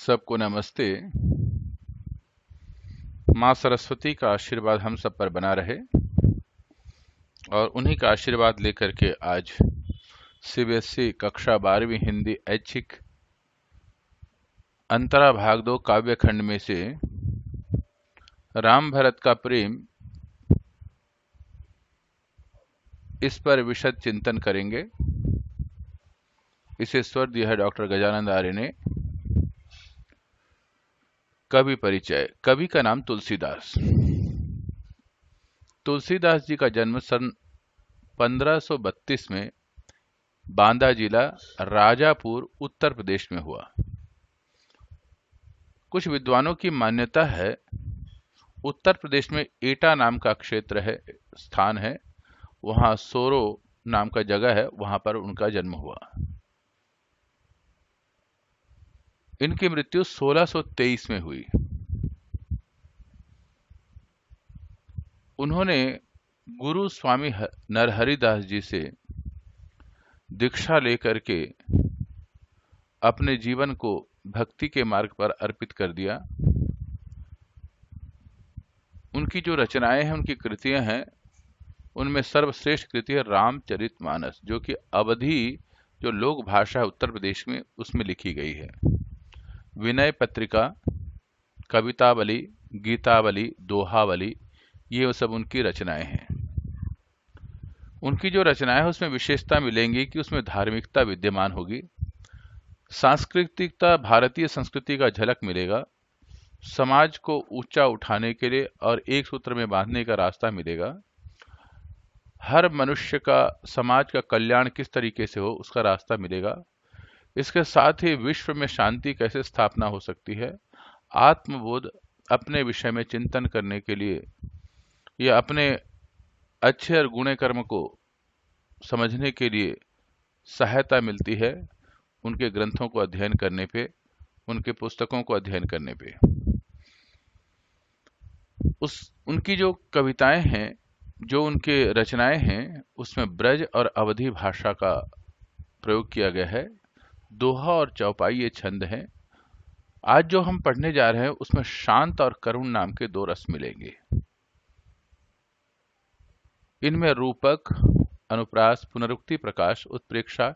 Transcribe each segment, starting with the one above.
सबको नमस्ते। माँ सरस्वती का आशीर्वाद हम सब पर बना रहे और उन्हीं का आशीर्वाद लेकर के आज सीबीएसई कक्षा 12वीं हिंदी ऐच्छिक अंतरा भाग 2 काव्य खंड में से राम भरत का प्रेम, इस पर विशद चिंतन करेंगे। इसे स्वर दिया है डॉक्टर गजानंद आर्य ने। कवि परिचय। कवि का नाम तुलसीदास। तुलसीदास जी का जन्म सन 1532 में बांदा जिला राजापुर उत्तर प्रदेश में हुआ। कुछ विद्वानों की मान्यता है उत्तर प्रदेश में एटा नाम का क्षेत्र है, स्थान है, वहां सोरो नाम का जगह है, वहां पर उनका जन्म हुआ। इनकी मृत्यु 1623 में हुई। उन्होंने गुरु स्वामी नरहरिदास जी से दीक्षा लेकर के अपने जीवन को भक्ति के मार्ग पर अर्पित कर दिया। उनकी जो रचनाएं हैं, उनकी कृतियां हैं, उनमें सर्वश्रेष्ठ कृति है रामचरितमानस, जो कि अवधी जो लोक भाषा है उत्तर प्रदेश में, उसमें लिखी गई है। विनय पत्रिका, कवितावली, गीतावली, दोहावली, ये सब उनकी रचनाएं हैं। उनकी जो रचनाएं है उसमें विशेषता मिलेंगी कि उसमें धार्मिकता विद्यमान होगी, सांस्कृतिकता, भारतीय संस्कृति का झलक मिलेगा, समाज को ऊंचा उठाने के लिए और एक सूत्र में बांधने का रास्ता मिलेगा, हर मनुष्य का, समाज का कल्याण किस तरीके से हो उसका रास्ता मिलेगा। इसके साथ ही विश्व में शांति कैसे स्थापना हो सकती है, आत्मबोध, अपने विषय में चिंतन करने के लिए या अपने अच्छे और गुणे कर्म को समझने के लिए सहायता मिलती है उनके ग्रंथों को अध्ययन करने पे, उनके पुस्तकों को अध्ययन करने पे। उनकी जो कविताएं हैं, जो उनके रचनाएं हैं, उसमें ब्रज और अवधी भाषा का प्रयोग किया गया है। दोहा और चौपाई ये छंद हैं। आज जो हम पढ़ने जा रहे हैं उसमें शांत और करुण नाम के दो रस मिलेंगे। इनमें रूपक, अनुप्रास, पुनरुक्ति, प्रकाश, उत्प्रेक्षा,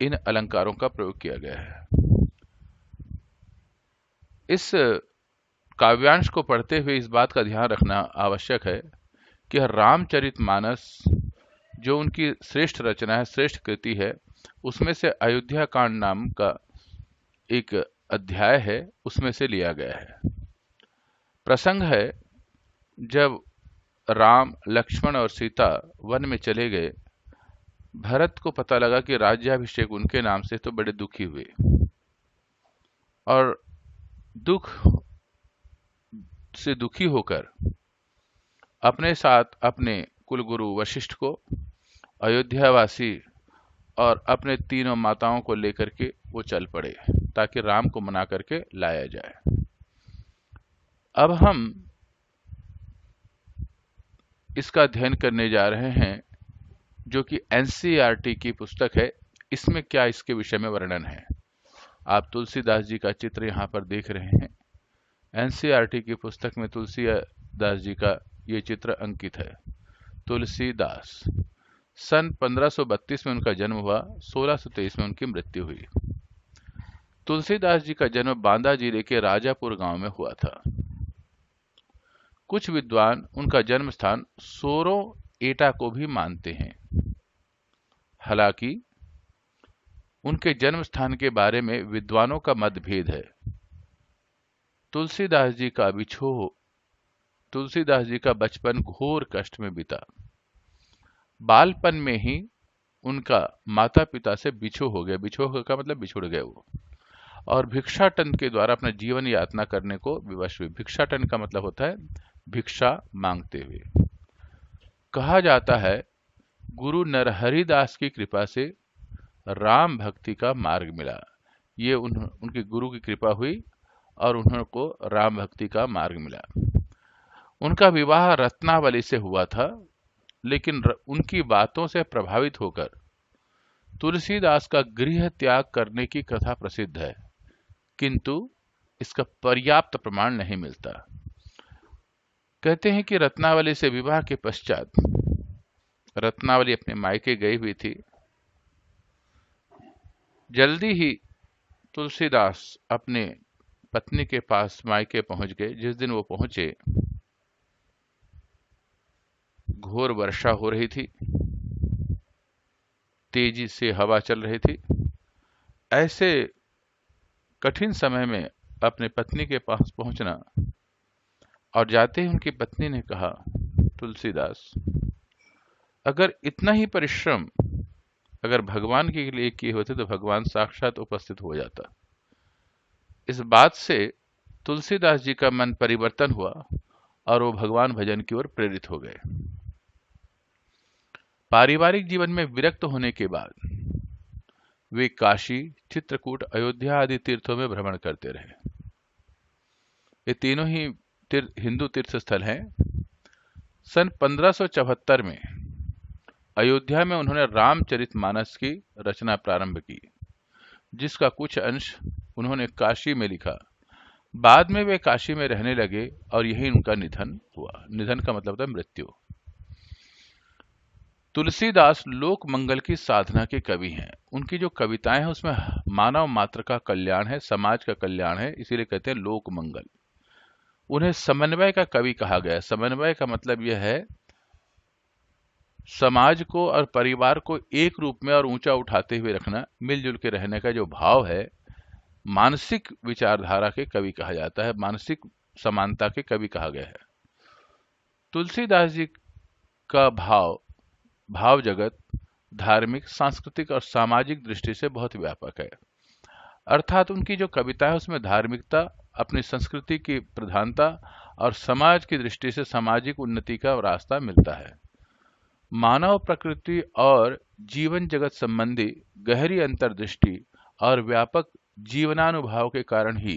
इन अलंकारों का प्रयोग किया गया है। इस काव्यांश को पढ़ते हुए इस बात का ध्यान रखना आवश्यक है कि रामचरितमानस जो उनकी श्रेष्ठ रचना है, श्रेष्ठ कृति है, उसमें से अयोध्या कांड नाम का एक अध्याय है, उसमें से लिया गया है। प्रसंग है जब राम, लक्ष्मण और सीता वन में चले गए, भरत को पता लगा कि राज्याभिषेक उनके नाम से, तो बड़े दुखी हुए और दुख से दुखी होकर अपने साथ अपने कुलगुरु वशिष्ठ को, अयोध्यावासी और अपने तीनों माताओं को लेकर के वो चल पड़े ताकि राम को मना करके लाया जाए। अब हम इसका अध्ययन करने जा रहे हैं जो कि एनसीईआरटी की पुस्तक है। इसमें क्या इसके विषय में वर्णन है। आप तुलसीदास जी का चित्र यहाँ पर देख रहे हैं। एनसीईआरटी की पुस्तक में तुलसीदास जी का ये चित्र अंकित है। तुलसीदास, सन 1532 में उनका जन्म हुआ, 1623 में उनकी मृत्यु हुई। तुलसीदास जी का जन्म बांदा जिले के राजापुर गांव में हुआ था। कुछ विद्वान उनका जन्म स्थान सोरो एटा को भी मानते हैं। हालांकि उनके जन्म स्थान के बारे में विद्वानों का मतभेद है। तुलसीदास जी का बचपन घोर कष्ट में बीता। बालपन में ही उनका माता पिता से बिछो हो गया। बिछो का मतलब बिछुड़ गए वो, और भिक्षाटन के द्वारा अपना जीवन यातना करने को विवश हुए। भिक्षाटन का मतलब होता है भिक्षा मांगते हुए। कहा जाता है गुरु नरहरिदास की कृपा से राम भक्ति का मार्ग मिला। ये उनके गुरु की कृपा हुई और उनको राम भक्ति का मार्ग मिला। उनका विवाह रत्नावली से हुआ था, लेकिन उनकी बातों से प्रभावित होकर तुलसीदास का गृह त्याग करने की कथा प्रसिद्ध है, किंतु इसका पर्याप्त प्रमाण नहीं मिलता। कहते हैं कि रत्नावली से विवाह के पश्चात रत्नावली अपने मायके गई हुई थी। जल्दी ही तुलसीदास अपने पत्नी के पास मायके पहुंच गए। जिस दिन वो पहुंचे, घोर वर्षा हो रही थी, तेजी से हवा चल रही थी। ऐसे कठिन समय में अपने पत्नी के पास पहुंचना, और जाते ही उनकी पत्नी ने कहा, तुलसीदास, अगर इतना ही परिश्रम अगर भगवान के लिए किए होते तो भगवान साक्षात उपस्थित हो जाता। इस बात से तुलसीदास जी का मन परिवर्तन हुआ और वो भगवान भजन की ओर प्रेरित हो गए। पारिवारिक जीवन में विरक्त होने के बाद वे काशी, चित्रकूट, अयोध्या आदि तीर्थों में भ्रमण करते रहे। ये तीनों ही हिंदू तीर्थ स्थल हैं। सन 1574 में अयोध्या में उन्होंने रामचरितमानस की रचना प्रारंभ की, जिसका कुछ अंश उन्होंने काशी में लिखा। बाद में वे काशी में रहने लगे और यही उनका निधन हुआ। निधन का मतलब था मृत्यु। तुलसीदास लोक मंगल की साधना के कवि हैं। उनकी जो कविताएं हैं उसमें मानव मात्र का कल्याण है, समाज का कल्याण है, इसीलिए कहते हैं लोक मंगल। उन्हें समन्वय का कवि कहा गया है। समन्वय का मतलब यह है समाज को और परिवार को एक रूप में और ऊंचा उठाते हुए रखना, मिलजुल के रहने का जो भाव है, मानसिक विचारधारा के कवि कहा जाता है, मानसिक समानता के कवि कहा गया है। तुलसीदास जी का भाव जगत धार्मिक, सांस्कृतिक और सामाजिक दृष्टि से बहुत व्यापक है। अर्थात उनकी जो कविता है उसमें धार्मिकता, अपनी संस्कृति की प्रधानता और समाज की दृष्टि से सामाजिक उन्नति का रास्ता मिलता है। मानव प्रकृति और जीवन जगत संबंधी गहरी अंतर्दृष्टि और व्यापक जीवनानुभाव के कारण ही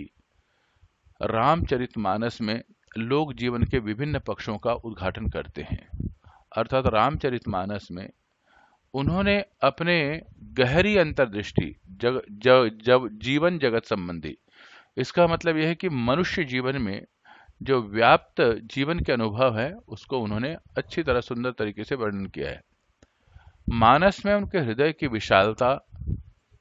रामचरितमानस में लोक जीवन के विभिन्न पक्षों का उद्घाटन करते हैं। अर्थात रामचरितमानस में उन्होंने अपने गहरी अंतर्दृष्टि जीवन जगत संबंधी, इसका मतलब यह है कि मनुष्य जीवन में जो व्याप्त जीवन के अनुभव है उसको उन्होंने अच्छी तरह सुंदर तरीके से वर्णन किया है। मानस में उनके हृदय की विशालता,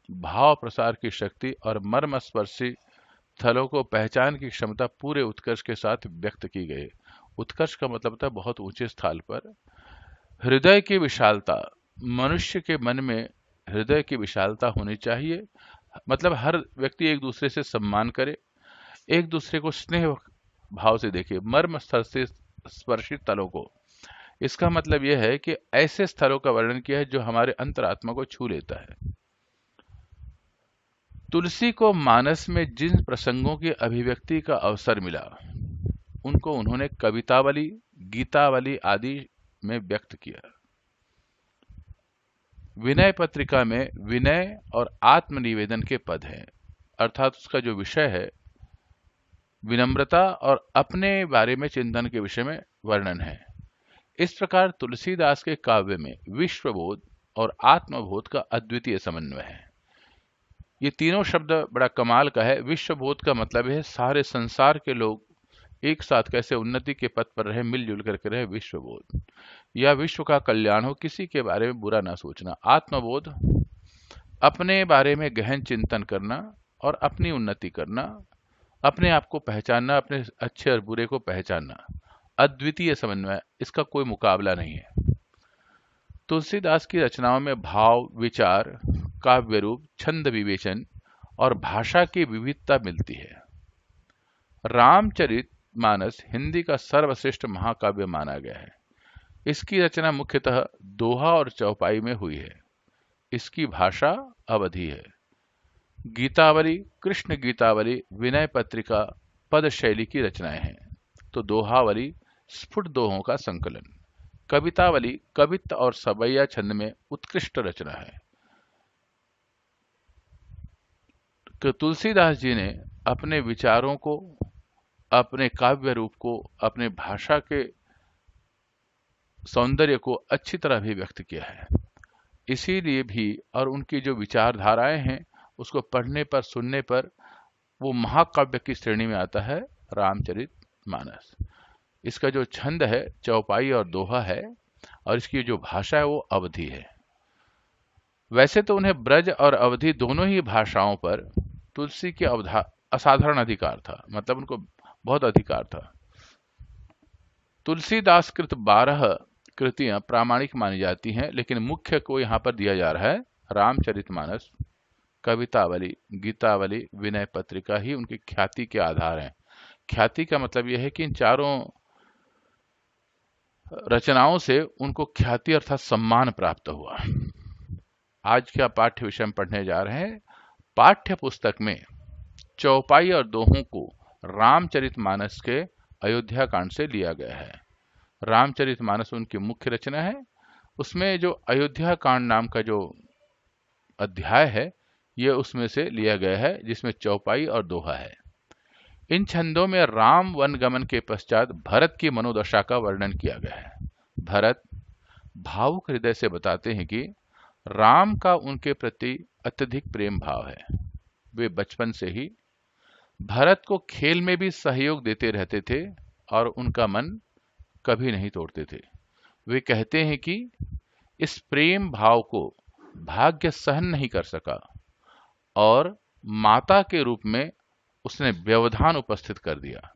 भाव प्रसार की शक्ति और मर्मस्पर्शी स्थलों को पहचान की क्षमता पूरे उत्कर्ष के साथ व्यक्त की गई। उत्कर्ष का मतलब था बहुत ऊंचे स्थान पर। हृदय की विशालता, मनुष्य के मन में हृदय की विशालता होनी चाहिए, मतलब हर व्यक्ति एक दूसरे से सम्मान करे, एक दूसरे को स्नेह भाव से देखे, मर्म स्तर से स्पर्शी स्थलों को। इसका मतलब यह है कि ऐसे स्थलों का वर्णन किया है जो हमारे अंतरात्मा को छू लेता है। तुलसी को मानस में जिन प्रसंगों की अभिव्यक्ति का अवसर मिला उनको उन्होंने कवितावली, गीतावली आदि में व्यक्त किया। विनय पत्रिका में विनय और आत्मनिवेदन के पद हैं, अर्थात उसका जो विषय है विनम्रता और अपने बारे में चिंतन के विषय में वर्णन है। इस प्रकार तुलसीदास के काव्य में विश्वबोध और आत्मबोध का अद्वितीय समन्वय है। ये तीनों शब्द बड़ा कमाल का है। विश्वबोध का मतलब है सारे संसार के लोग एक साथ कैसे उन्नति के पथ पर रहे, मिलजुल करके रहे, विश्वबोध। या विश्व का कल्याण हो, किसी के बारे में बुरा ना सोचना। आत्मबोध, अपने बारे में गहन चिंतन करना और अपनी उन्नति करना, अपने आप को पहचानना, अपने अच्छे और बुरे को पहचानना। अद्वितीय समन्वय, इसका कोई मुकाबला नहीं है। तुलसीदास की रचनाओं में भाव, विचार, काव्य रूप, छंद विवेचन और भाषा की विविधता मिलती है। रामचरितमानस हिंदी का सर्वश्रेष्ठ महाकाव्य माना गया है। इसकी रचना मुख्यतः दोहा और चौपाई में हुई है। इसकी भाषा अवधी है। गीतावली, कृष्ण गीतावली, विनय पत्रिका पद शैली की रचनाएं हैं, तो दोहावली स्फुट दोहों का संकलन। कवितावली कवित्त और सवैया छंद में उत्कृष्ट रचना है। तुलसीदास जी ने अपने विचारों को, अपने काव्य रूप को, अपने भाषा के सौंदर्य को अच्छी तरह भी व्यक्त किया है। इसीलिए भी और उनकी जो विचारधाराएं हैं उसको पढ़ने पर, सुनने पर वो महाकाव्य की श्रेणी में आता है रामचरितमानस। इसका जो छंद है चौपाई और दोहा है, और इसकी जो भाषा है वो अवधी है। वैसे तो उन्हें ब्रज और अवधी दोनों ही भाषाओं पर तुलसी के असाधारण अधिकार था, मतलब उनको बहुत अधिकार था। तुलसीदास कृत 12 कृतियां प्रामाणिक मानी जाती हैं, लेकिन मुख्य को यहाँ पर दिया जा रहा है रामचरितमानस, कवितावली, गीतावली, विनय पत्रिका ही उनकी ख्याति के आधार हैं। ख्याति का मतलब यह है कि इन चारों रचनाओं से उनको ख्याति अर्थात सम्मान प्राप्त हुआ। आज का पाठ्य विषय हम पढ़ने जा रहे हैं। पाठ्य पुस्तक में चौपाई और दोहों को रामचरितमानस के अयोध्या कांड से लिया गया है। रामचरितमानस उनकी मुख्य रचना है। उसमें जो अयोध्या कांड नाम का जो अध्याय है, ये उसमें से लिया गया है, जिसमें चौपाई और दोहा है। इन छंदों में राम वनगमन के पश्चात भरत की मनोदशा का वर्णन किया गया है। भरत भावुक हृदय से बताते हैं कि राम का उनके प्रति अत्यधिक प्रेम भाव है। वे बचपन से ही भरत को खेल में भी सहयोग देते रहते थे और उनका मन कभी नहीं तोड़ते थे। वे कहते हैं कि इस प्रेम भाव को भाग्य सहन नहीं कर सका और माता के रूप में उसने व्यवधान उपस्थित कर दिया।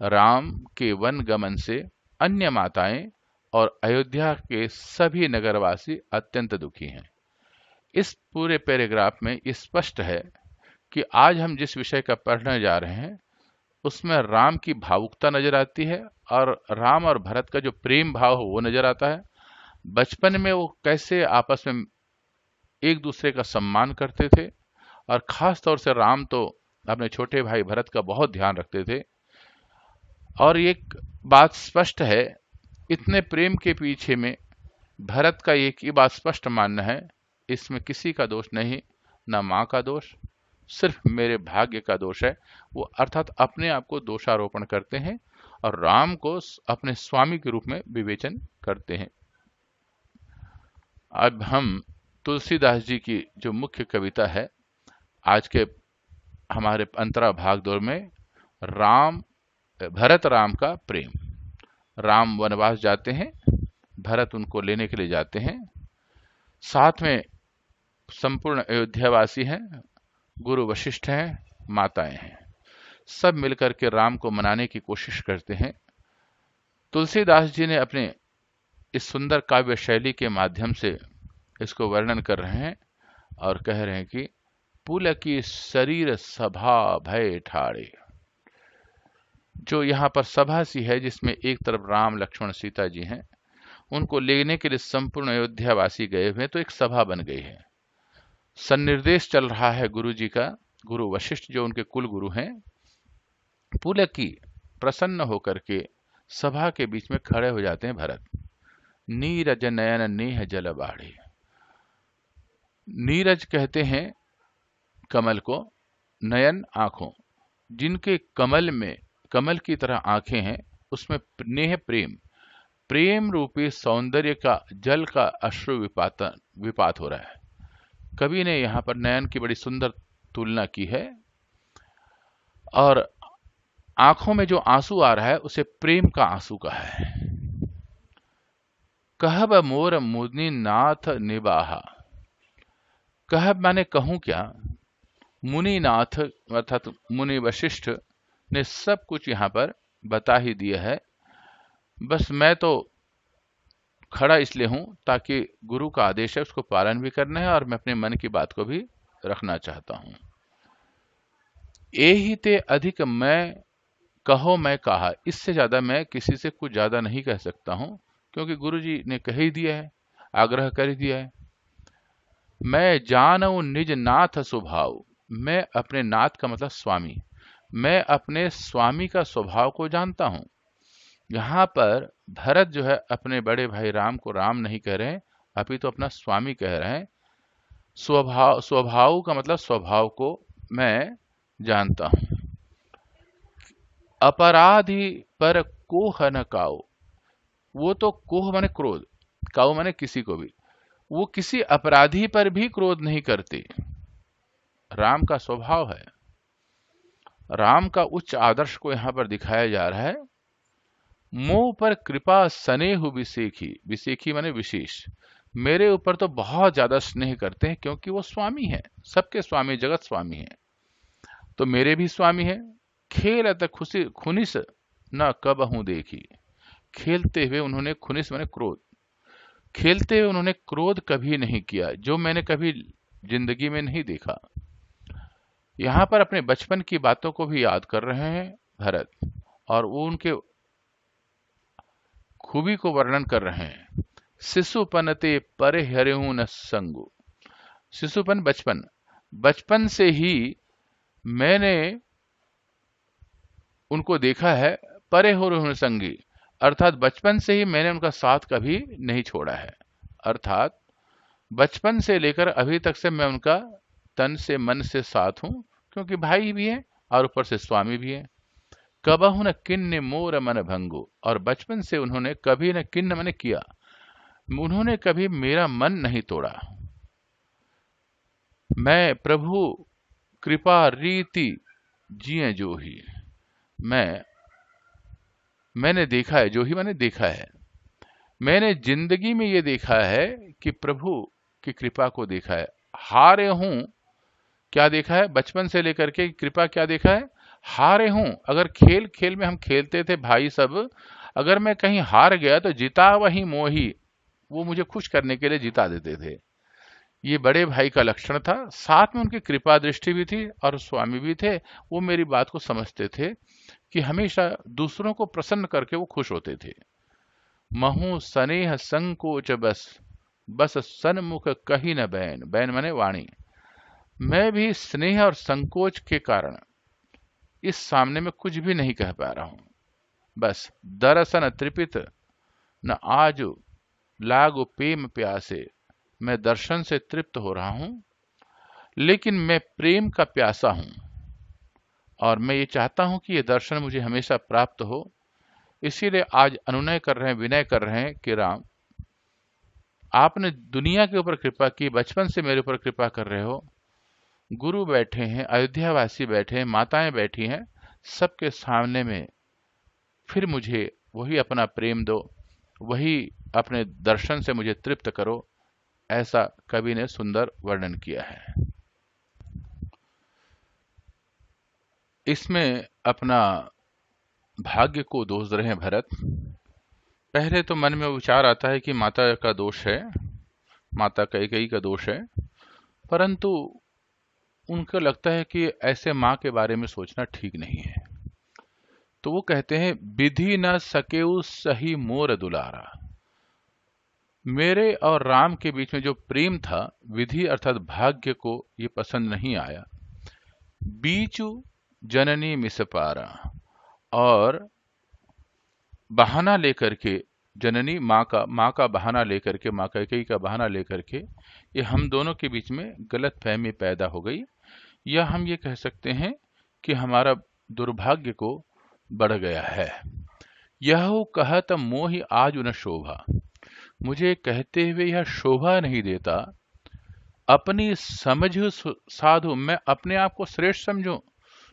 राम के वन गमन से अन्य माताएं और अयोध्या के सभी नगरवासी अत्यंत दुखी हैं। इस पूरे पैराग्राफ में ये स्पष्ट है कि आज हम जिस विषय का पढ़ने जा रहे हैं उसमें राम की भावुकता नजर आती है और राम और भरत का जो प्रेम भाव हो वो नजर आता है। बचपन में वो कैसे आपस में एक दूसरे का सम्मान करते थे, और खास तौर से राम तो अपने छोटे भाई भरत का बहुत ध्यान रखते थे। और एक बात स्पष्ट है, इतने प्रेम के पीछे में भरत का एक ही बात स्पष्ट मानना है, इसमें किसी का दोष नहीं, ना माँ का दोष, सिर्फ मेरे भाग्य का दोष है। वो अर्थात अपने आप को दोषारोपण करते हैं और राम को अपने स्वामी के रूप में विवेचन करते हैं। अब हम तुलसीदास जी की जो मुख्य कविता है आज के हमारे अंतरा भाग दौर में, भरत राम का प्रेम। राम वनवास जाते हैं, भरत उनको लेने के लिए जाते हैं, साथ में संपूर्ण अयोध्यावासी हैं, गुरु वशिष्ठ हैं, माताएं हैं, सब मिलकर के राम को मनाने की कोशिश करते हैं। तुलसीदास जी ने अपने इस सुंदर काव्य शैली के माध्यम से इसको वर्णन कर रहे हैं और कह रहे हैं कि पुलकी शरीर सभा भय ठाड़े। जो यहाँ पर सभा सी है जिसमें एक तरफ राम लक्ष्मण सीता जी हैं, उनको लेने के लिए संपूर्ण अयोध्यावासी गए हुए, तो एक सभा बन गई है। सन्निर्देश चल रहा है गुरु जी का, गुरु वशिष्ठ जो उनके कुल गुरु हैं। पुलकी प्रसन्न होकर के सभा के बीच में खड़े हो जाते हैं भरत। नीरज नयन नेह जल बाढ़े। नीरज कहते हैं कमल को, नयन आंखों, जिनके कमल में कमल की तरह आंखें हैं, उसमें नेह प्रेम, प्रेम रूपी सौंदर्य का जल का अश्रु विपात हो रहा है। कवि ने यहाँ पर नयन की बड़ी सुंदर तुलना की है, और आंखों में जो आंसू आ रहा है उसे प्रेम का आंसू कहा है। कहब मोर मुनि नाथ निबाहा। कहब माने कहूं क्या, मुनिनाथ अर्थात मुनि वशिष्ठ ने सब कुछ यहाँ पर बता ही दिया है। बस मैं तो खड़ा इसलिए हूं ताकि गुरु का आदेश है उसको पालन भी करना है और मैं अपने मन की बात को भी रखना चाहता हूं। एहि ते अधिक मैं कहो मैं कहा। इससे ज्यादा मैं किसी से कुछ ज्यादा नहीं कह सकता हूं, क्योंकि गुरु जी ने कह ही दिया है, आग्रह कर ही दिया है। मैं जानऊ निज नाथ स्वभाव। मैं अपने नाथ का मतलब स्वामी, मैं अपने स्वामी का स्वभाव को जानता हूं। यहाँ पर भरत जो है अपने बड़े भाई राम को राम नहीं कह रहे हैं, अभी तो अपना स्वामी कह रहे हैं। स्वभाव का मतलब स्वभाव को मैं जानता हूं। अपराधी पर कोह न काओ। वो तो कोह माने क्रोध, काओ माने किसी को भी, वो किसी अपराधी पर भी क्रोध नहीं करते। राम का स्वभाव है। राम का उच्च आदर्श को यहाँ पर दिखाया जा रहा है। मोह पर कृपा स्नेह विसेखी, विसेखी माने विशेष, मेरे ऊपर तो बहुत ज्यादा स्नेह करते हैं क्योंकि वो स्वामी है, सबके स्वामी, जगत स्वामी है, तो मेरे भी स्वामी है। खेलत खुशी खुनिस न कबहू देखी, खेलते हुए उन्होंने, खुनिस माने क्रोध, खेलते हुए उन्होंने क्रोध कभी नहीं किया, जो मैंने कभी जिंदगी में नहीं देखा। यहाँ पर अपने बचपन की बातों को भी याद कर रहे हैं भरत, और वो उनके खूबी को वर्णन कर रहे हैं। शिशुपनते परे हरिहु न संगु, शिशुपन बचपन, बचपन से ही मैंने उनको देखा है। परे हो रहे संगी, अर्थात बचपन से ही मैंने उनका साथ कभी नहीं छोड़ा है, अर्थात बचपन से लेकर अभी तक से मैं उनका तन से मन से साथ हूं, क्योंकि भाई भी है और ऊपर से स्वामी भी है। कबहु न किन्न मोर मन भंगो, और बचपन से उन्होंने कभी न किन्न मैंने किया, उन्होंने कभी मेरा मन नहीं तोड़ा। मैं प्रभु कृपा रीति जिए जो ही, मैंने देखा है, जो ही मैंने देखा है, मैंने जिंदगी में ये देखा है कि प्रभु की कृपा को देखा है। हारे हूं, क्या देखा है, बचपन से लेकर के कृपा क्या देखा है, हारे हूं। अगर खेल खेल में हम खेलते थे भाई सब, अगर मैं कहीं हार गया तो जिता वही मोही, वो मुझे खुश करने के लिए जिता देते थे। ये बड़े भाई का लक्षण था, साथ में उनकी कृपा दृष्टि भी थी और स्वामी भी थे। वो मेरी बात को समझते थे कि हमेशा दूसरों को प्रसन्न करके वो खुश होते थे। महु स्नेह संकोच बस, बस सन्मुख कही न बैन, बैन माने वाणी, मैं भी स्नेह और संकोच के कारण इस सामने में कुछ भी नहीं कह पा रहा हूं। बस दरसन त्रिपित न आज लागो प्रेम प्यासे, मैं दर्शन से तृप्त हो रहा हूं, लेकिन मैं प्रेम का प्यासा हूं, और मैं ये चाहता हूं कि ये दर्शन मुझे हमेशा प्राप्त हो। इसीलिए आज अनुनय कर रहे हैं, विनय कर रहे हैं कि राम, आपने दुनिया के ऊपर कृपा की, बचपन से मेरे ऊपर कृपा कर रहे हो, गुरु बैठे हैं, अयोध्यावासी बैठे हैं, माताएं बैठी हैं, सबके सामने में फिर मुझे वही अपना प्रेम दो, वही अपने दर्शन से मुझे तृप्त करो। ऐसा कवि ने सुंदर वर्णन किया है। इसमें अपना भाग्य को दोष दे रहे हैं भरत। पहले तो मन में विचार आता है कि माता का दोष है, माता कैकेयी का दोष है, परंतु उनको लगता है कि ऐसे माँ के बारे में सोचना ठीक नहीं है, तो वो कहते हैं विधि न सकेउ सही मोर दुलारा, मेरे और राम के बीच में जो प्रेम था, विधि अर्थात भाग्य को ये पसंद नहीं आया। बीचू जननी मिसपारा, और बहाना लेकर के, जननी माँ का बहाना लेकर के, माँ कैकेयी का बहाना लेकर के ये हम दोनों के बीच में गलत फहमी पैदा हो गई, या हम ये कह सकते हैं कि हमारा दुर्भाग्य को बढ़ गया है। यह कहत मोहि आज न शोभा, मुझे कहते हुए यह शोभा नहीं देता। अपनी समझ साधु, मैं अपने आप को श्रेष्ठ समझूं,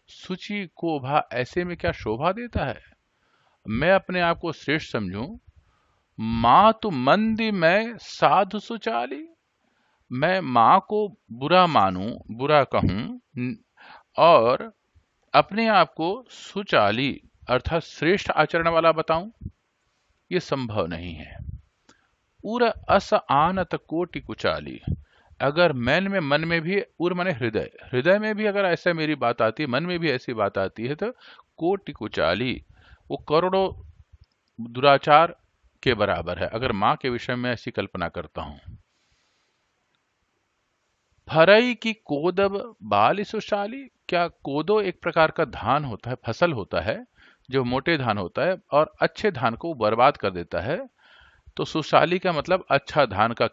सुचि को भा, ऐसे में क्या शोभा देता है। मैं अपने आप को श्रेष्ठ समझूं। माँ तो मंदी मैं साधु सुचाली, मैं माँ को बुरा मानूं, बुरा कहूं, और अपने आप को सुचाली अर्थात श्रेष्ठ आचरण वाला बताऊं, ये संभव नहीं है। उर अस आनत कोटि कुचाली, अगर मन में भी, उर माने हृदय, हृदय में भी अगर ऐसा मेरी बात आती है, मन में भी ऐसी बात आती है, तो कोटि कुचाली, वो करोड़ों दुराचार के बराबर है, अगर माँ के विषय में ऐसी कल्पना करता हूं। फरई की कोदब बाल सुशाली, क्या कोदो एक प्रकार का धान होता है, फसल होता है, जो मोटे धान होता है और अच्छे धान को बर्बाद कर देता है, तो सुशाली का मतलब अच्छा धान का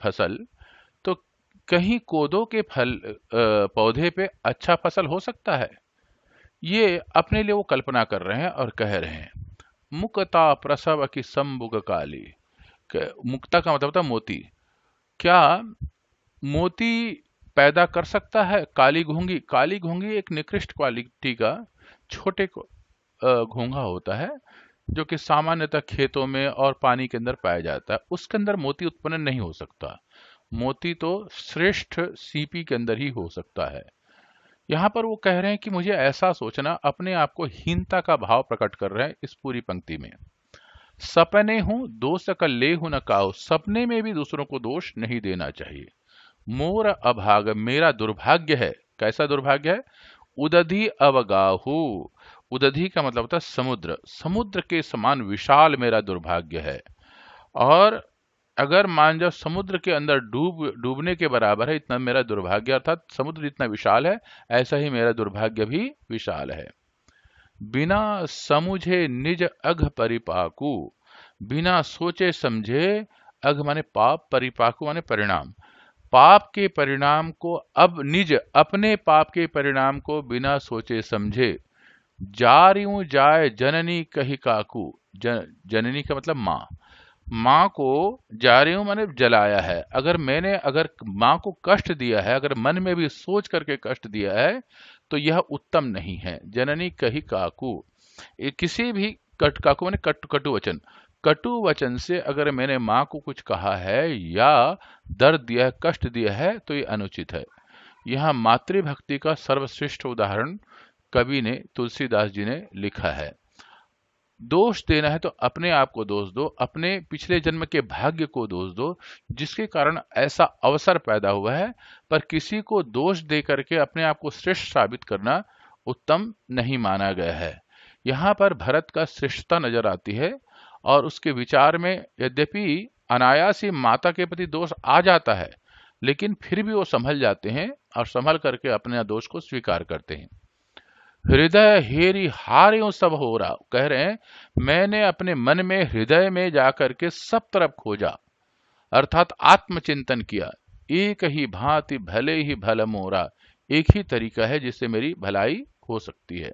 फसल। तो कहीं कोदो के पौधे पे अच्छा फसल हो सकता है, ये अपने लिए वो कल्पना कर रहे हैं और कह रहे हैं। मुक्ता प्रसव की संबुग काली, मुक्ता का मतलब था मोती, क्या मोती पैदा कर सकता है काली घोंगी? काली घोंगी एक निकृष्ट क्वालिटी का छोटे घोंघा होता है, जो कि सामान्यतः खेतों में और पानी के अंदर पाया जाता है। उसके अंदर मोती उत्पन्न नहीं हो सकता। मोती तो श्रेष्ठ सीपी के अंदर ही हो सकता है। यहाँ पर वो कह रहे हैं कि मुझे ऐसा सोचना, अपने आप को हीनता का भाव प्रकट कर रहे हैं इस पूरी पंक्ति में। सपने हूं दोष कर ले हूं न काओ, सपने में भी दूसरों को दोष नहीं देना चाहिए। मोर अभाग, मेरा दुर्भाग्य है। कैसा दुर्भाग्य है? उदधि अवगाहु, उदधि का मतलब होता है समुद्र, समुद्र के समान विशाल मेरा दुर्भाग्य है। और अगर मान जाओ समुद्र के अंदर डूबने के बराबर है, इतना मेरा दुर्भाग्य, अर्थात समुद्र जितना विशाल है ऐसा ही मेरा दुर्भाग्य भी विशाल है। बिना समुझे निज अघ परिपाकु, बिना सोचे समझे, अघ माने पाप, परिपाकु माने परिणाम, पाप के परिणाम को अब निज अपने पाप के परिणाम को बिना सोचे समझे, जारियूं जाए जननी कही काकू, जननी का मतलब माँ, माँ को जारियूं माने जलाया है। अगर माँ को कष्ट दिया है, अगर मन में भी सोच करके कष्ट दिया है, तो यह उत्तम नहीं है। जननी कही काकू, ये किसी भी काकू माने कटु वचन, कटु वचन से अगर मैंने माँ को कुछ कहा है या दर्द दिया है, कष्ट दिया है, तो ये अनुचित है। यहाँ मातृभक्ति का सर्वश्रेष्ठ उदाहरण कवि ने, तुलसीदास जी ने लिखा है। दोष देना है तो अपने आप को दोष दो, अपने पिछले जन्म के भाग्य को दोष दो जिसके कारण ऐसा अवसर पैदा हुआ है, पर किसी को दोष दे करके अपने आप को श्रेष्ठ साबित करना उत्तम नहीं माना गया है। यहाँ पर भरत का श्रेष्ठता नजर आती है और उसके विचार में यद्यपि अनायास ही माता के प्रति दोष आ जाता है, लेकिन फिर भी वो संभल जाते हैं और संभल करके अपने दोष को स्वीकार करते हैं। हृदय हेरी हार्यों सब हो रहा, कह रहे हैं मैंने अपने मन में, हृदय में जाकर के सब तरफ खोजा, अर्थात आत्मचिंतन किया। एक ही भांति भले ही भल मोरा, एक ही तरीका है जिससे मेरी भलाई हो सकती है।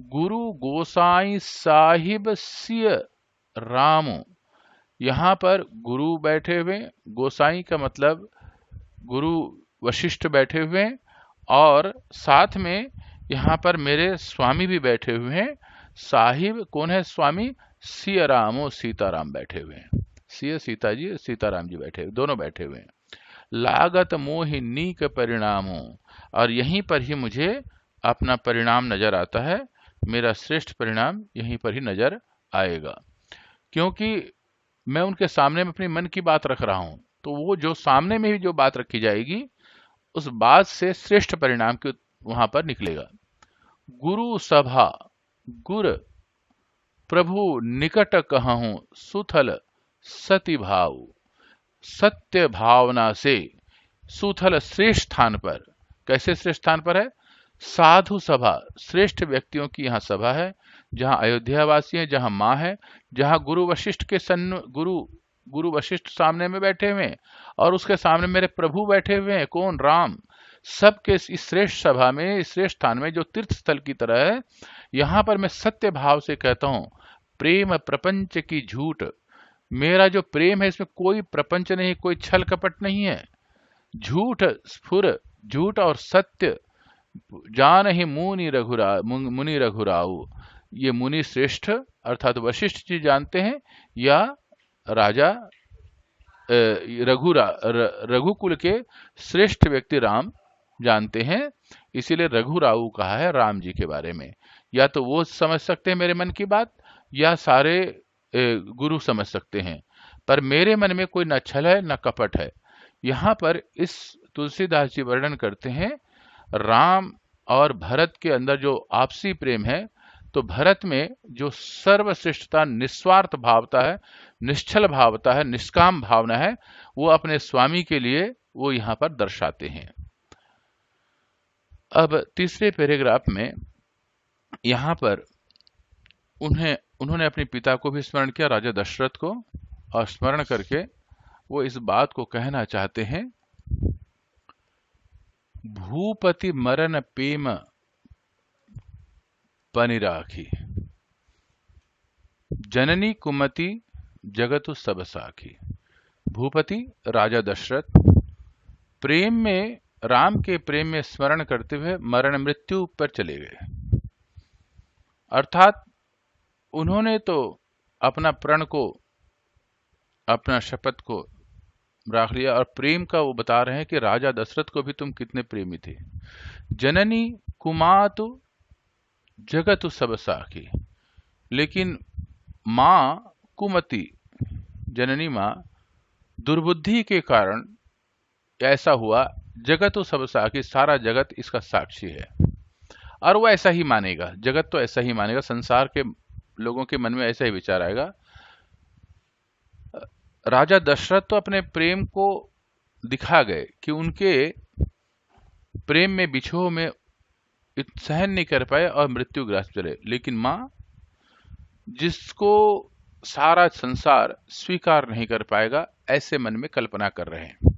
गुरु गोसाई साहिब सिय रामो, यहाँ पर गुरु बैठे हुए, गोसाई का मतलब गुरु वशिष्ठ बैठे हुए हैं, और साथ में यहाँ पर मेरे स्वामी भी बैठे हुए हैं। साहिब कौन है? स्वामी सिय रामो, सीताराम बैठे हुए हैं। सिय सीता जी, सीताराम जी बैठे, दोनों बैठे हुए हैं। लागत मोहि नीक परिणामो, और यहीं पर ही मुझे अपना परिणाम नजर आता है, मेरा श्रेष्ठ परिणाम यहीं पर ही नजर आएगा, क्योंकि मैं उनके सामने में अपनी मन की बात रख रहा हूं, तो वो जो सामने में भी जो बात रखी जाएगी उस बात से श्रेष्ठ परिणाम के वहां पर निकलेगा। गुरु सभा गुर प्रभु निकट कहूं, सुथल सती भाव, सत्य भावना से, सुथल श्रेष्ठ स्थान पर। कैसे श्रेष्ठ स्थान पर है? साधु सभा, श्रेष्ठ व्यक्तियों की यहाँ सभा है, जहाँ अयोध्यावासी है, जहाँ माँ है, जहाँ गुरु वशिष्ठ के गुरु वशिष्ठ सामने में बैठे हुए हैं और उसके सामने मेरे प्रभु बैठे हुए हैं। कौन? राम। सबके इस श्रेष्ठ सभा में, इस श्रेष्ठ स्थान में जो तीर्थ स्थल की तरह है, यहाँ पर मैं सत्य भाव से कहता हूँ, प्रेम प्रपंच की झूठ, मेरा जो प्रेम है इसमें कोई प्रपंच नहीं, कोई छल कपट नहीं है। झूठ स्फुर, झूठ और सत्य जान ही मुनि रघुराऊ, ये मुनि श्रेष्ठ अर्थात वशिष्ठ जी जानते हैं, या राजा रघुकुल के श्रेष्ठ व्यक्ति राम जानते हैं। इसीलिए रघुराऊ कहा है राम जी के बारे में। या तो वो समझ सकते हैं मेरे मन की बात, या सारे गुरु समझ सकते हैं, पर मेरे मन में कोई न छल है न कपट है। यहाँ पर इस तुलसीदास जी वर्णन करते हैं राम और भरत के अंदर जो आपसी प्रेम है, तो भरत में जो सर्वश्रेष्ठता, निस्वार्थ भावता है, निश्चल भावता है, निष्काम भावना है, वो अपने स्वामी के लिए वो यहाँ पर दर्शाते हैं। अब तीसरे पैराग्राफ में यहाँ पर उन्होंने अपने पिता को भी स्मरण किया, राजा दशरथ को, और स्मरण करके वो इस बात को कहना चाहते हैं, भूपति मरण प्रेम पनिराखी, जननी कुमति जगतु सब साखी। भूपति राजा दशरथ प्रेम में राम के प्रेम में स्मरण करते हुए मरण मृत्यु पर चले गए। अर्थात उन्होंने तो अपना प्रण को, अपना शपथ को राख लिया। और प्रेम का वो बता रहे हैं कि राजा दशरथ को भी तुम कितने प्रेमी थे। जननी कुमातु जगतु सब साखी, लेकिन मां कुमति, जननी मां, दुर्बुद्धि के कारण ऐसा हुआ। जगतु सब साखी, सारा जगत इसका साक्षी है। और वो ऐसा ही मानेगा, जगत तो ऐसा ही मानेगा, संसार के लोगों के मन में ऐसा ही विचार आएगा। राजा दशरथ तो अपने प्रेम को दिखा गए कि उनके प्रेम में बिछोह में सहन नहीं कर पाए और मृत्युग्रस्त चले, लेकिन मां, जिसको सारा संसार स्वीकार नहीं कर पाएगा, ऐसे मन में कल्पना कर रहे हैं।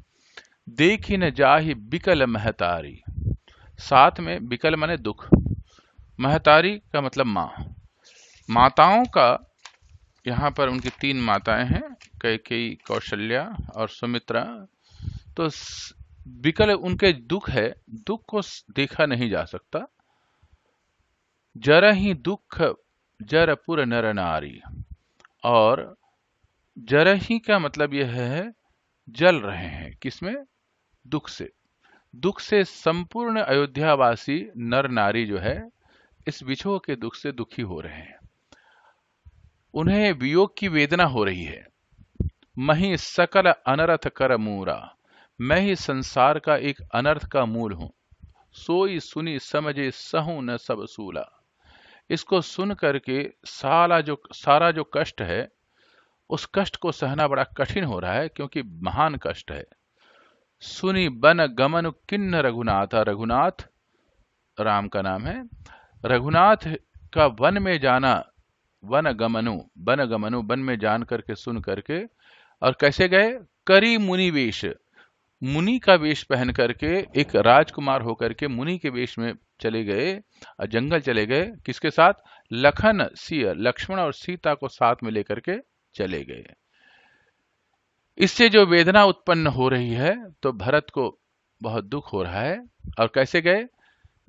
देखी न जाहि बिकल महतारी, साथ में बिकल माने दुख, महतारी का मतलब मां। माताओं का यहाँ पर उनकी 3 माताएं हैं, कैकेयी, कौशल्या और सुमित्रा। तो बिकल उनके दुख है, दुख को देखा नहीं जा सकता। जरहि दुख जरपुर नर नारी, और जरहि का मतलब यह है जल रहे हैं, किसमें? दुख से। दुख से संपूर्ण अयोध्यावासी नर नारी जो है इस विछोह के दुख से दुखी हो रहे हैं। उन्हें वियोग की वेदना हो रही है। मही सकल अनर्थ कर मूरा, मैं ही संसार का एक अनर्थ का मूल हूं। सोई सुनी समझे सहू न सब सूला, इसको सुन करके सारा जो कष्ट है, उस कष्ट को सहना बड़ा कठिन हो रहा है, क्योंकि महान कष्ट है। सुनी बन गमन किन्न रघुनाथ, रघुनाथ राम का नाम है। रघुनाथ का वन में जाना, वन गमनु वन में जान करके, सुन करके। और कैसे गए? करी मुनि वेश, मुनि का वेश पहन करके, एक राजकुमार होकर के मुनि के वेश में चले गए और जंगल चले गए। किसके साथ? लखन सिया, लक्ष्मण और सीता को साथ में लेकर के चले गए। इससे जो वेदना उत्पन्न हो रही है, तो भरत को बहुत दुख हो रहा है। और कैसे गए?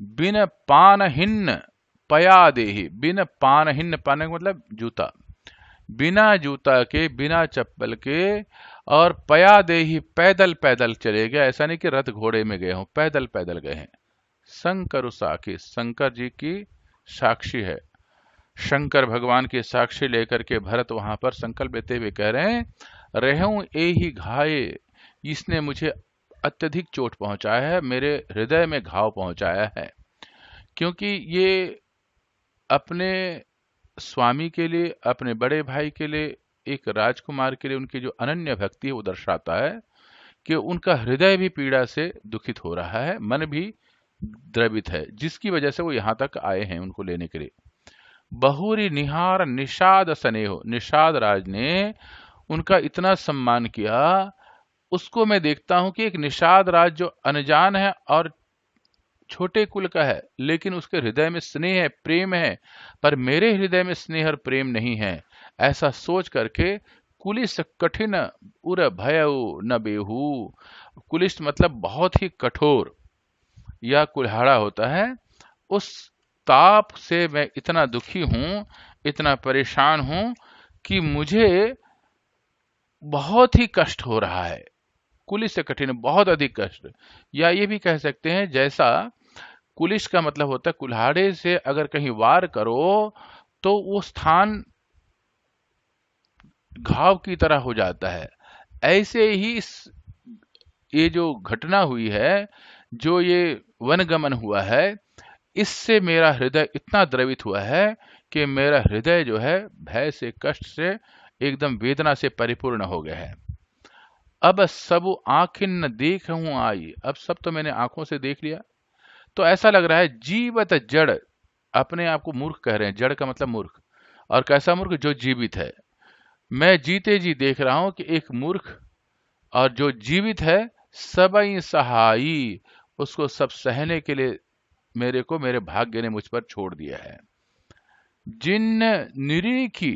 बिन पानहिन्न पया देहि, बिन पानहिन्न, पान का मतलब जूता, बिना जूता के, बिना चप्पल के, और पया देहि, पैदल पैदल चले गए। ऐसा नहीं कि रथ घोड़े में गए हों, पैदल पैदल गए हैं। शंकर साखी, शंकर जी की साक्षी है, शंकर भगवान की साक्षी लेकर के भरत वहां पर संकल्प लेते हुए कह रहे हैं, रहूं ए ही घाये, इसने मुझे अत्यधिक चोट पहुंचाया है, मेरे हृदय में घाव पहुंचाया है। क्योंकि ये अपने स्वामी के लिए, अपने बड़े भाई के लिए, एक राजकुमार के लिए उनकी जो अनन्य भक्ति है वो दर्शाता है कि उनका हृदय भी पीड़ा से दुखित हो रहा है, मन भी द्रवित है, जिसकी वजह से वो यहां तक आए हैं उनको लेने के लिए। बहुरी निहार निषाद स्नेहो, निषाद राज ने उनका इतना सम्मान किया। उसको मैं देखता हूं कि एक निषाद राज जो अनजान है और छोटे कुल का है, लेकिन उसके हृदय में स्नेह है, प्रेम है, पर मेरे हृदय में स्नेह और प्रेम नहीं है। ऐसा सोच करके कुलिस कठिन उर भयउ न बेहू, कुलिष्ठ मतलब बहुत ही कठोर या कुल्हाड़ा होता है। उस ताप से मैं इतना दुखी हूं, इतना परेशान हूं कि मुझे बहुत ही कष्ट हो रहा है। कुलिस से कठिन, बहुत अधिक कष्ट। या ये भी कह सकते हैं, जैसा कुलिश का मतलब होता है कुल्हाड़े से अगर कहीं वार करो तो वो स्थान घाव की तरह हो जाता है। ऐसे ही ये जो घटना हुई है, जो ये वनगमन हुआ है, इससे मेरा हृदय इतना द्रवित हुआ है कि मेरा हृदय जो है भय से, कष्ट से, एकदम वेदना से परिपूर्ण हो गया है। अब सब आंखिन न देख हूं आई, अब सब तो मैंने आंखों से देख लिया। तो ऐसा लग रहा है जीवत जड़, अपने आप को मूर्ख कह रहे हैं, जड़ का मतलब मूर्ख। और कैसा मूर्ख? जो जीवित है। मैं जीते जी देख रहा हूं कि एक मूर्ख और जो जीवित है, सबई सहाई, उसको सब सहने के लिए मेरे को मेरे भाग्य ने मुझ पर छोड़ दिया है। जिन निरीखी,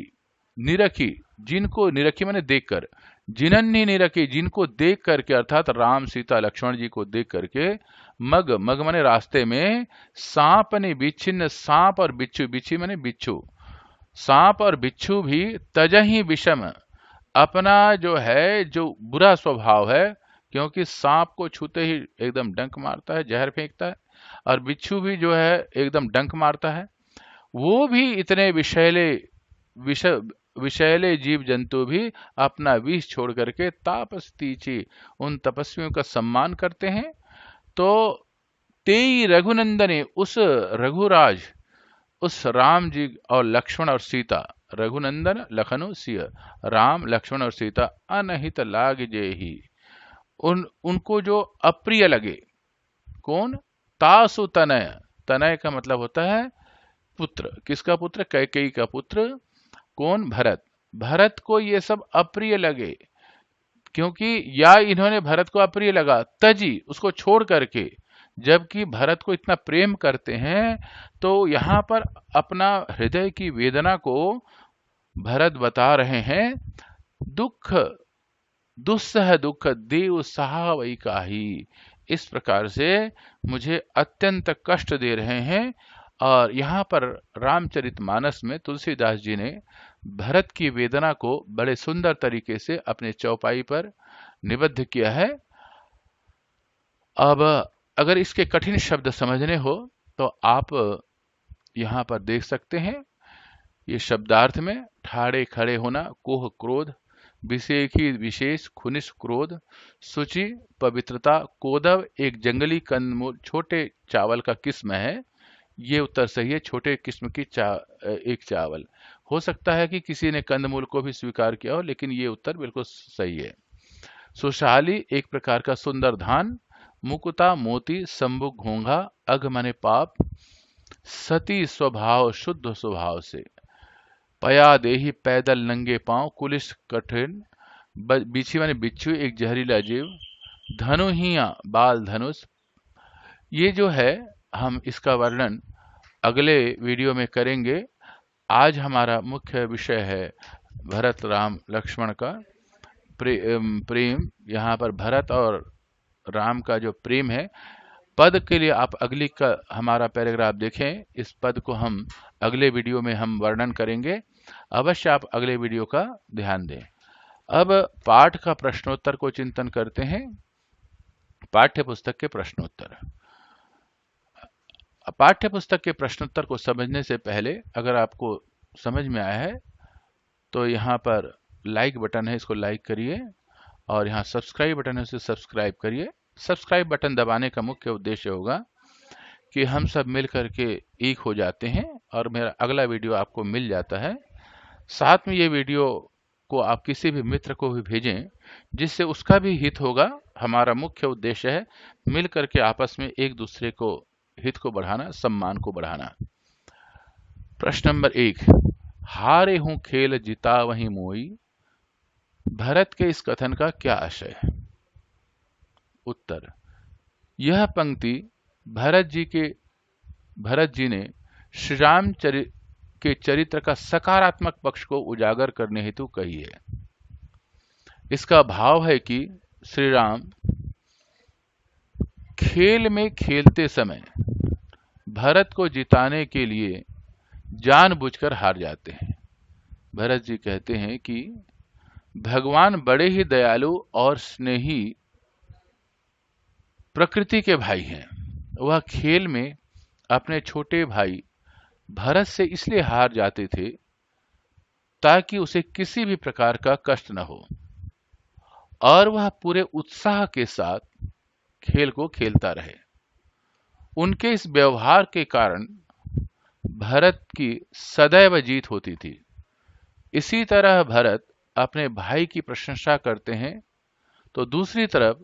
निरखी, जिनको निरखी माने देखकर, जिनन्नी निरखी, जिनको देख करके, अर्थात राम सीता लक्ष्मण जी को देख करके, मग मग माने रास्ते में, सांप ने विच्छिन्न, सांप और बिच्छू, बिच्छी माने बिच्छू, सांप और बिच्छू भी तजहि विषम, अपना जो है, जो बुरा स्वभाव है, क्योंकि सांप को छूते ही एकदम डंक मारता है, जहर फेंकता है, और बिच्छू भी जो है एकदम डंक मारता है, वो भी इतने विषैले, विष विषैले जीव जंतु भी अपना विष छोड़ करके तापस तीची, उन तपस्वियों का सम्मान करते हैं। तो तेई रघुनंदने, उस रघुराज, उस राम जी और लक्ष्मण और सीता, रघुनंदन लखनु सिय, राम लक्ष्मण और सीता, अनहित लाग जे ही, उनको जो अप्रिय लगे, कौन, तासु तनय, तनय का मतलब होता है पुत्र, किसका पुत्र, कैकेयी का पुत्र, कौन, भरत, भरत को ये सब अप्रिय लगे, क्योंकि या इन्होंने भरत को अप्रिय लगा, तजी, उसको छोड़ करके, जबकि भरत को इतना प्रेम करते हैं। तो यहाँ पर अपना हृदय की वेदना को भरत बता रहे हैं, दुख दुस्सह दुख देव सहा वही काही, इस प्रकार से मुझे अत्यंत कष्ट दे रहे हैं। और यहाँ पर रामचरितमानस में तुलसीदास जी ने भरत की वेदना को बड़े सुंदर तरीके से अपने चौपाई पर निबद्ध किया है। अब अगर इसके कठिन शब्द समझने हो तो आप यहाँ पर देख सकते हैं, ये शब्दार्थ में, ठाड़े खड़े होना, कोह क्रोध, विशेखी विशेष, खुनिश क्रोध, शुचि पवित्रता, कोदव एक जंगली कंदमूल, छोटे चावल का किस्म है, ये उत्तर सही है, छोटे किस्म की एक चावल। हो सकता है कि किसी ने कंदमूल को भी स्वीकार किया हो, लेकिन ये उत्तर बिल्कुल सही है। सुशाली एक प्रकार का सुंदर धान, मुकुता मोती, संबुक घोंघा, अघ मने पाप, सती स्वभाव शुद्ध स्वभाव से, पया देही पैदल नंगे पांव, कुलिश कठिन, बिछी माने बिच्छू एक जहरीला जीव, धनु हिया बाल धनुष। ये जो है हम इसका वर्णन अगले वीडियो में करेंगे। आज हमारा मुख्य विषय है भरत राम लक्ष्मण का प्रेम। यहाँ पर भरत और राम का जो प्रेम है, पद के लिए आप अगली का हमारा पैराग्राफ देखें, इस पद को हम अगले वीडियो में हम वर्णन करेंगे। अवश्य आप अगले वीडियो का ध्यान दें। अब पाठ का प्रश्नोत्तर को चिंतन करते हैं। पाठ्य पुस्तक के प्रश्नोत्तर। पाठ्य पुस्तक के प्रश्नोत्तर को समझने से पहले अगर आपको समझ में आया है तो यहाँ पर लाइक बटन है, इसको लाइक करिए, और यहाँ सब्सक्राइब बटन है, उसे सब्सक्राइब करिए। सब्सक्राइब बटन दबाने का मुख्य उद्देश्य होगा कि हम सब मिल करके एक हो जाते हैं और मेरा अगला वीडियो आपको मिल जाता है। साथ में ये वीडियो को आप किसी भी मित्र को भी भेजें जिससे उसका भी हित होगा। हमारा मुख्य उद्देश्य है मिल करके आपस में एक दूसरे को हित को बढ़ाना, सम्मान को बढ़ाना। प्रश्न नंबर 1, हारे हूं खेल जिता वही मोई, भरत के इस कथन का क्या आशय है? उत्तर, यह पंक्ति भरत जी ने श्री राम के चरित्र का सकारात्मक पक्ष को उजागर करने हेतु कही है। इसका भाव है कि श्री राम खेल में खेलते समय भरत को जिताने के लिए जानबूझकर हार जाते हैं। भरत जी कहते हैं कि भगवान बड़े ही दयालु और स्नेही प्रकृति के भाई हैं। वह खेल में अपने छोटे भाई भरत से इसलिए हार जाते थे ताकि उसे किसी भी प्रकार का कष्ट न हो, और वह पूरे उत्साह के साथ खेल को खेलता रहे। उनके इस व्यवहार के कारण भरत की सदैव जीत होती थी। इसी तरह भरत अपने भाई की प्रशंसा करते हैं तो दूसरी तरफ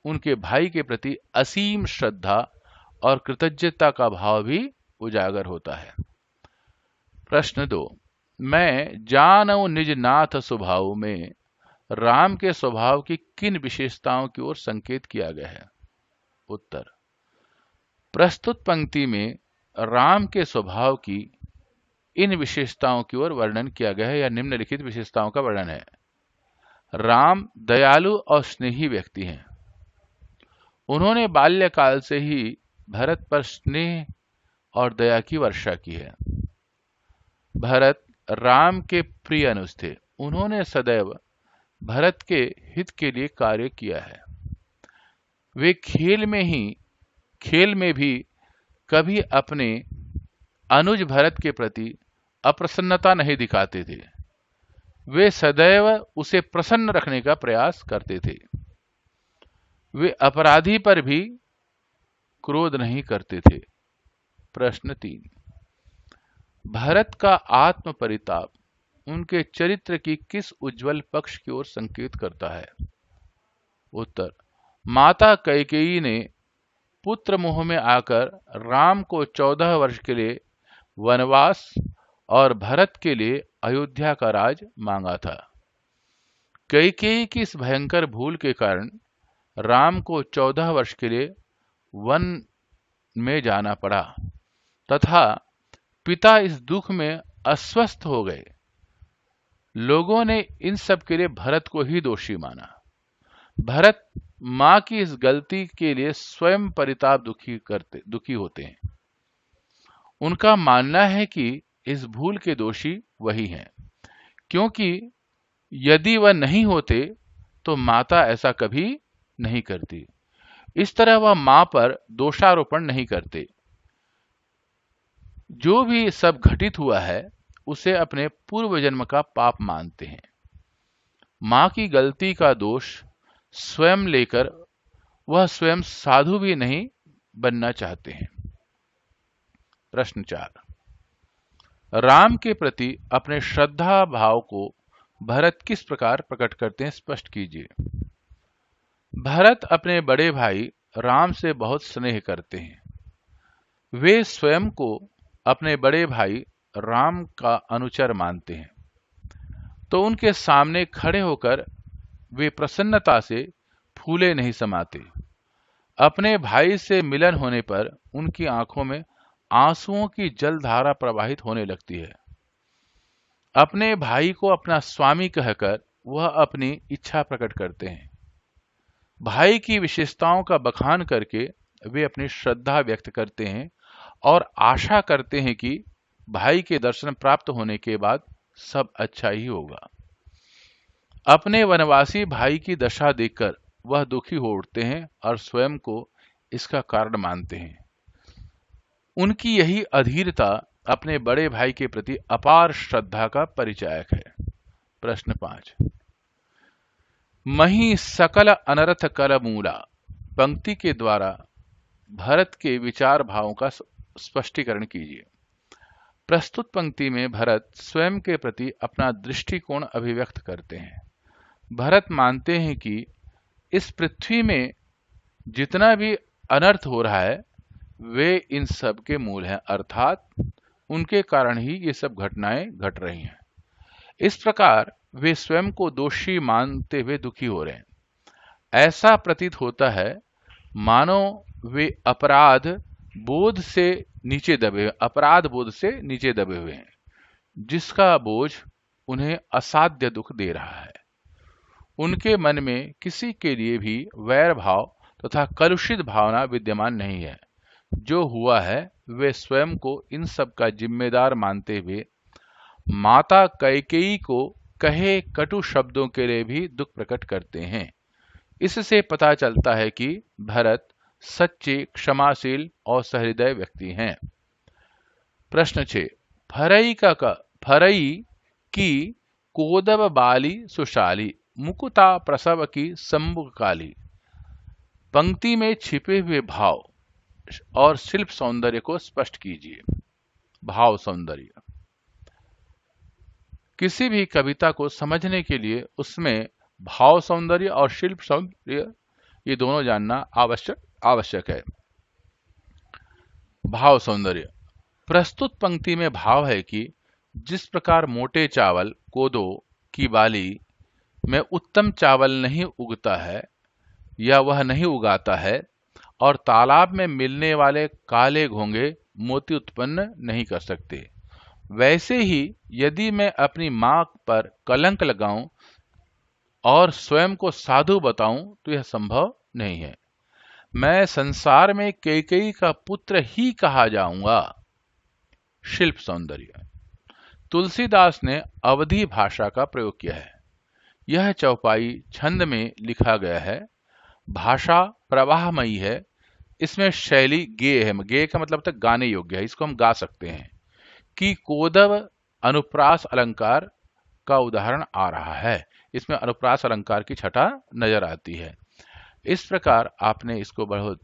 उनके भाई के प्रति असीम श्रद्धा और कृतज्ञता का भाव भी उजागर होता है। प्रश्न 2, मैं जानऊ निज नाथ स्वभाव में राम के स्वभाव की किन विशेषताओं की ओर संकेत किया गया है? उत्तर, प्रस्तुत पंक्ति में राम के स्वभाव की इन विशेषताओं की ओर वर्णन किया गया है या निम्नलिखित विशेषताओं का वर्णन है। राम दयालु और स्नेही व्यक्ति हैं। उन्होंने बाल्यकाल से ही भरत पर स्नेह और दया की वर्षा की है। भरत राम के प्रिय अनुज थे। उन्होंने सदैव भरत के हित के लिए कार्य किया है। वे खेल में भी कभी अपने अनुज भरत के प्रति अप्रसन्नता नहीं दिखाते थे। वे सदैव उसे प्रसन्न रखने का प्रयास करते थे। वे अपराधी पर भी क्रोध नहीं करते थे। प्रश्न 3, भरत का आत्म परिताप उनके चरित्र की किस उज्जवल पक्ष की ओर संकेत करता है? उत्तर, माता कैकेयी ने पुत्र मोह में आकर राम को 14 वर्ष के लिए वनवास और भरत के लिए अयोध्या का राज मांगा था। कैकेयी की इस भयंकर भूल के कारण राम को 14 वर्ष के लिए वन में जाना पड़ा तथा पिता इस दुख में अस्वस्थ हो गए। लोगों ने इन सब के लिए भरत को ही दोषी माना। भरत मां की इस गलती के लिए स्वयं परिताप दुखी होते हैं। उनका मानना है कि इस भूल के दोषी वही हैं, क्योंकि यदि वह नहीं होते तो माता ऐसा कभी नहीं करती। इस तरह वह मां पर दोषारोपण नहीं करते। जो भी सब घटित हुआ है उसे अपने पूर्व जन्म का पाप मानते हैं। मां की गलती का दोष स्वयं लेकर वह स्वयं साधु भी नहीं बनना चाहते हैं। प्रश्न 4, राम के प्रति अपने श्रद्धा भाव को भरत किस प्रकार प्रकट करते हैं? स्पष्ट कीजिए। भरत अपने बड़े भाई राम से बहुत स्नेह करते हैं। वे स्वयं को अपने बड़े भाई राम का अनुचर मानते हैं, तो उनके सामने खड़े होकर वे प्रसन्नता से फूले नहीं समाते। अपने भाई से मिलन होने पर उनकी आंखों में आंसुओं की जलधारा प्रवाहित होने लगती है। अपने भाई को अपना स्वामी कहकर वह अपनी इच्छा प्रकट करते हैं। भाई की विशेषताओं का बखान करके वे अपनी श्रद्धा व्यक्त करते हैं और आशा करते हैं कि भाई के दर्शन प्राप्त होने के बाद सब अच्छा ही होगा। अपने वनवासी भाई की दशा देखकर वह दुखी हो उठते हैं और स्वयं को इसका कारण मानते हैं। उनकी यही अधीरता अपने बड़े भाई के प्रति अपार श्रद्धा का परिचायक है। प्रश्न 5, मही सकल अनर्थ कर मूला पंक्ति के द्वारा भरत के विचार भावों का स्पष्टीकरण कीजिए। प्रस्तुत पंक्ति में भरत स्वयं के प्रति अपना दृष्टिकोण अभिव्यक्त करते हैं। भरत मानते हैं कि इस पृथ्वी में जितना भी अनर्थ हो रहा है वे इन सब के मूल हैं, अर्थात उनके कारण ही ये सब घटनाएं घट रही हैं। इस प्रकार वे स्वयं को दोषी मानते हुए दुखी हो रहे हैं। ऐसा प्रतीत होता है मानो वे अपराध बोध से नीचे दबे हुए हैं, जिसका बोझ उन्हें असाध्य दुख दे रहा है। उनके मन में किसी के लिए भी वैर भाव तथा कलुषित भावना विद्यमान नहीं है। जो हुआ है वे स्वयं को इन सब का जिम्मेदार मानते हुए माता कैकेयी को कहे कटु शब्दों के लिए भी दुख प्रकट करते हैं। इससे पता चलता है कि भरत सच्चे, क्षमाशील और सहृदय व्यक्ति हैं। प्रश्न 6, फरई की कोदब बाली सुशाली मुकुता प्रसव की सम्मुख काली पंक्ति में छिपे हुए भाव और शिल्प सौंदर्य को स्पष्ट कीजिए। भाव सौंदर्य, किसी भी कविता को समझने के लिए उसमें भाव सौंदर्य और शिल्प सौंदर्य ये दोनों जानना आवश्यक है। भाव सौंदर्य, प्रस्तुत पंक्ति में भाव है कि जिस प्रकार मोटे चावल कोदो की बाली में उत्तम चावल नहीं उगता है या वह नहीं उगाता है और तालाब में मिलने वाले काले घोंगे मोती उत्पन्न नहीं कर सकते, वैसे ही यदि मैं अपनी मां पर कलंक लगाऊं और स्वयं को साधु बताऊं तो यह संभव नहीं है। मैं संसार में कैकेयी का पुत्र ही कहा जाऊंगा। शिल्प सौंदर्य। तुलसीदास ने अवधी भाषा का प्रयोग किया है। यह चौपाई छंद में लिखा गया है। भाषा प्रवाहमयी है। इसमें शैली गेय है। गेय का मतलब तक गाने योग्य है, इसको हम गा सकते हैं। कि कोदव अनुप्रास अलंकार का उदाहरण आ रहा है। इसमें अनुप्रास अलंकार की छटा नजर आती है। इस प्रकार आपने इसको बहुत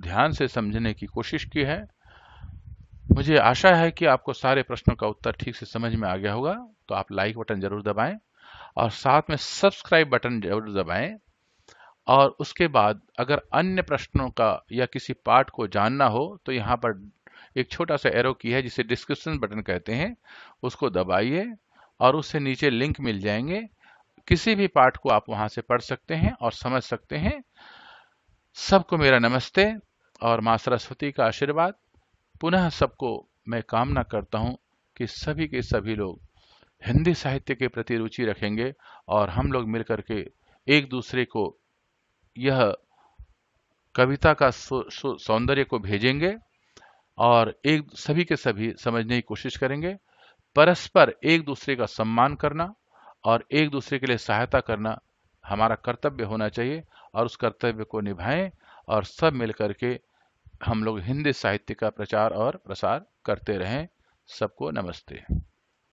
ध्यान से समझने की कोशिश की है। मुझे आशा है कि आपको सारे प्रश्नों का उत्तर ठीक से समझ में आ गया होगा। तो आप लाइक बटन जरूर दबाएं और साथ में सब्सक्राइब बटन जरूर दबाएं। और उसके बाद अगर अन्य प्रश्नों का या किसी पार्ट को जानना हो तो यहाँ पर एक छोटा सा एरो की है जिसे डिस्क्रिप्शन बटन कहते हैं, उसको दबाइए और उससे नीचे लिंक मिल जाएंगे। किसी भी पार्ट को आप वहां से पढ़ सकते हैं और समझ सकते हैं। सबको मेरा नमस्ते और माँ सरस्वती का आशीर्वाद। पुनः सबको मैं कामना करता हूं कि सभी के सभी लोग हिंदी साहित्य के प्रति रुचि रखेंगे और हम लोग मिलकर के एक दूसरे को यह कविता का सौंदर्य को भेजेंगे और एक सभी के सभी समझने की कोशिश करेंगे। परस्पर एक दूसरे का सम्मान करना और एक दूसरे के लिए सहायता करना हमारा कर्तव्य होना चाहिए और उस कर्तव्य को निभाएं और सब मिलकर के हम लोग हिंदी साहित्य का प्रचार और प्रसार करते रहें। सबको नमस्ते।